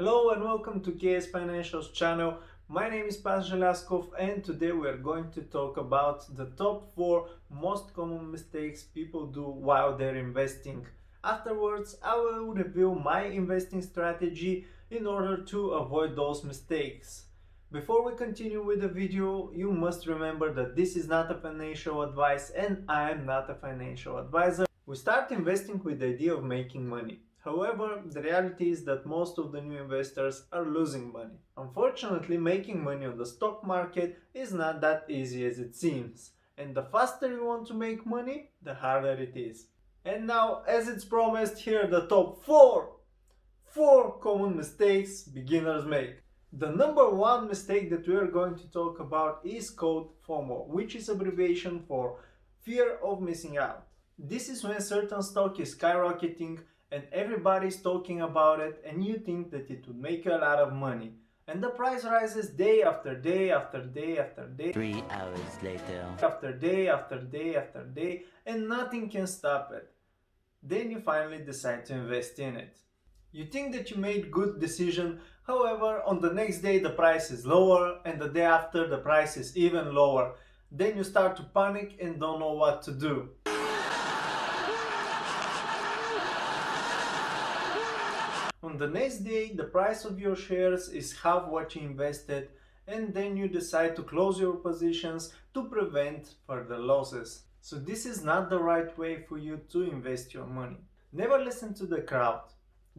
Hello and welcome to KS Financials channel. My name is Paz Zhelaskov and today we are going to talk about the top 4 most common mistakes people do while they're investing. Afterwards, I will review my investing strategy in order to avoid those mistakes. Before we continue with the video, you must remember that this is not a financial advice and I am not a financial advisor. We start investing with the idea of making money. However, the reality is that most of the new investors are losing money. Unfortunately, making money on the stock market is not that easy as it seems. And the faster you want to make money, the harder it is. And now, as it's promised, here are the top 4 common mistakes beginners make. The number 1 mistake that we are going to talk about is called FOMO, which is abbreviation for fear of missing out. This is when certain stock is skyrocketing and everybody's talking about it and you think that it would make you a lot of money. And the price rises day after day after day after day. 3 hours later. After day after day after day, and nothing can stop it. Then you finally decide to invest in it. You think that you made good decision, however, on the next day the price is lower and the day after the price is even lower. Then you start to panic and don't know what to do. On the next day, the price of your shares is half what you invested, and then you decide to close your positions to prevent further losses. So this is not the right way for you to invest your money. Never listen to the crowd.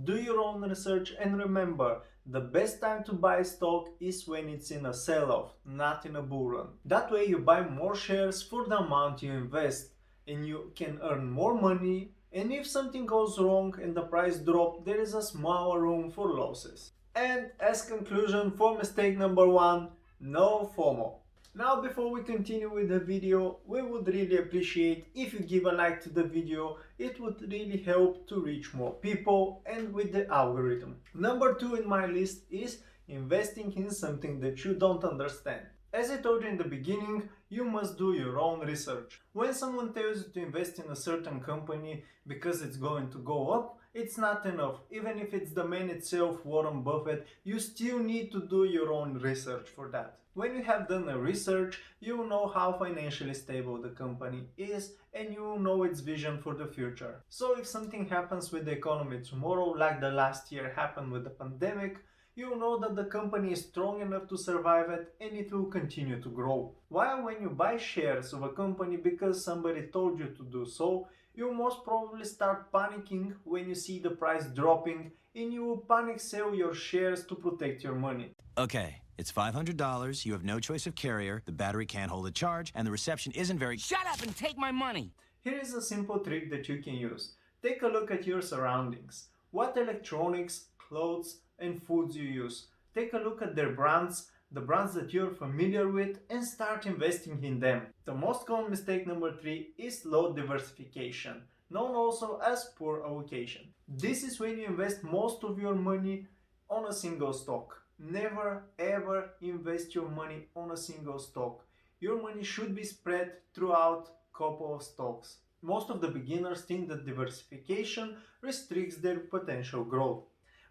Do your own research and remember, the best time to buy stock is when it's in a sell-off, not in a bull run. That way you buy more shares for the amount you invest and you can earn more money. And if something goes wrong and the price drops, there is a smaller room for losses. And as conclusion for mistake number 1, no FOMO. Now before we continue with the video, we would really appreciate if you give a like to the video. It would really help to reach more people and with the algorithm. Number 2 in my list is investing in something that you don't understand. As I told you in the beginning, you must do your own research. When someone tells you to invest in a certain company because it's going to go up, it's not enough. Even if it's the man itself, Warren Buffett, you still need to do your own research for that. When you have done a research, you will know how financially stable the company is and you will know its vision for the future. So if something happens with the economy tomorrow, like the last year happened with the pandemic, you will know that the company is strong enough to survive it and it will continue to grow. While when you buy shares of a company because somebody told you to do so, you will most probably start panicking when you see the price dropping and you will panic sell your shares to protect your money. Okay, it's $500, you have no choice of carrier, the battery can't hold a charge, and the reception isn't very— Shut up and take my money! Here is a simple trick that you can use. Take a look at your surroundings. What electronics, clothes, and foods you use. Take a look at their brands, the brands that you're familiar with, and start investing in them. The most common mistake number 3 is low diversification, known also as poor allocation. This is when you invest most of your money on a single stock. Never ever invest your money on a single stock. Your money should be spread throughout a couple of stocks. Most of the beginners think that diversification restricts their potential growth.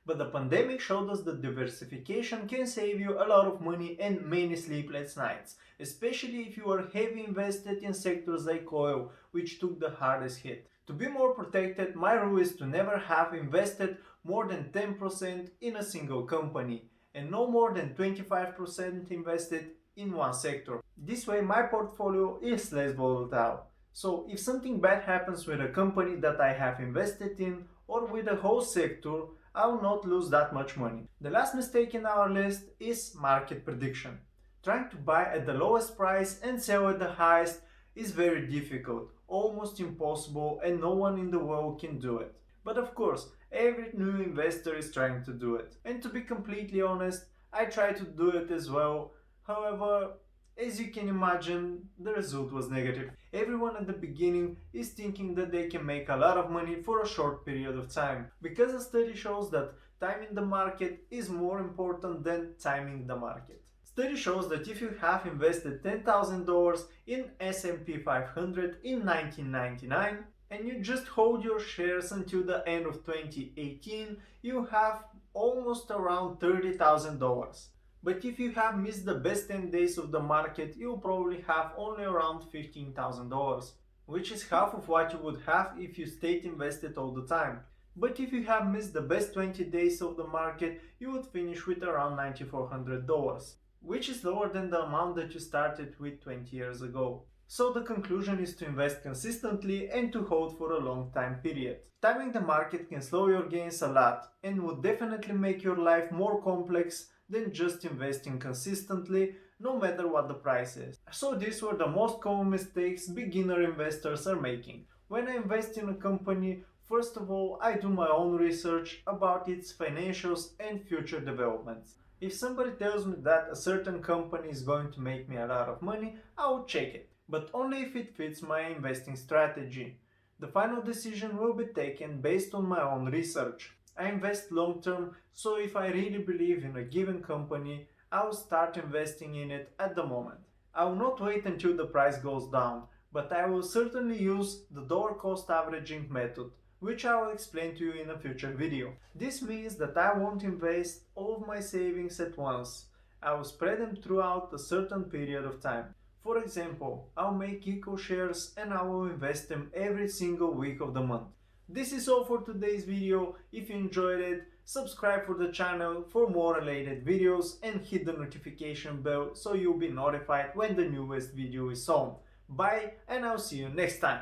But the pandemic showed us that diversification can save you a lot of money and many sleepless nights, especially if you are heavy invested in sectors like oil, which took the hardest hit. To be more protected, my rule is to never have invested more than 10% in a single company and no more than 25% invested in one sector. This way my portfolio is less volatile. So if something bad happens with a company that I have invested in or with a whole sector, I will not lose that much money. The last mistake in our list is market prediction. Trying to buy at the lowest price and sell at the highest is very difficult, almost impossible, and no one in the world can do it. But of course, every new investor is trying to do it. And to be completely honest, I try to do it as well. However, as you can imagine, the result was negative. Everyone at the beginning is thinking that they can make a lot of money for a short period of time, because a study shows that timing the market is more important than timing the market. Study shows that if you have invested $10,000 in S&P 500 in 1999 and you just hold your shares until the end of 2018, you have almost around $30,000. But if you have missed the best 10 days of the market, you'll probably have only around $15,000, which is half of what you would have if you stayed invested all the time. But if you have missed the best 20 days of the market, you would finish with around $9,400, which is lower than the amount that you started with 20 years ago. So the conclusion is to invest consistently and to hold for a long time period. Timing the market can slow your gains a lot and would definitely make your life more complex than just investing consistently, no matter what the price is. So these were the most common mistakes beginner investors are making. When I invest in a company, first of all, I do my own research about its financials and future developments. If somebody tells me that a certain company is going to make me a lot of money, I will check it, but only if it fits my investing strategy. The final decision will be taken based on my own research. I invest long term, so if I really believe in a given company, I will start investing in it at the moment. I will not wait until the price goes down, but I will certainly use the dollar cost averaging method, which I will explain to you in a future video. This means that I won't invest all of my savings at once. I will spread them throughout a certain period of time. For example, I'll make equal shares and I will invest them every single week of the month. This is all for today's video. If you enjoyed it, subscribe for the channel for more related videos and hit the notification bell so you'll be notified when the newest video is on. Bye, and I'll see you next time.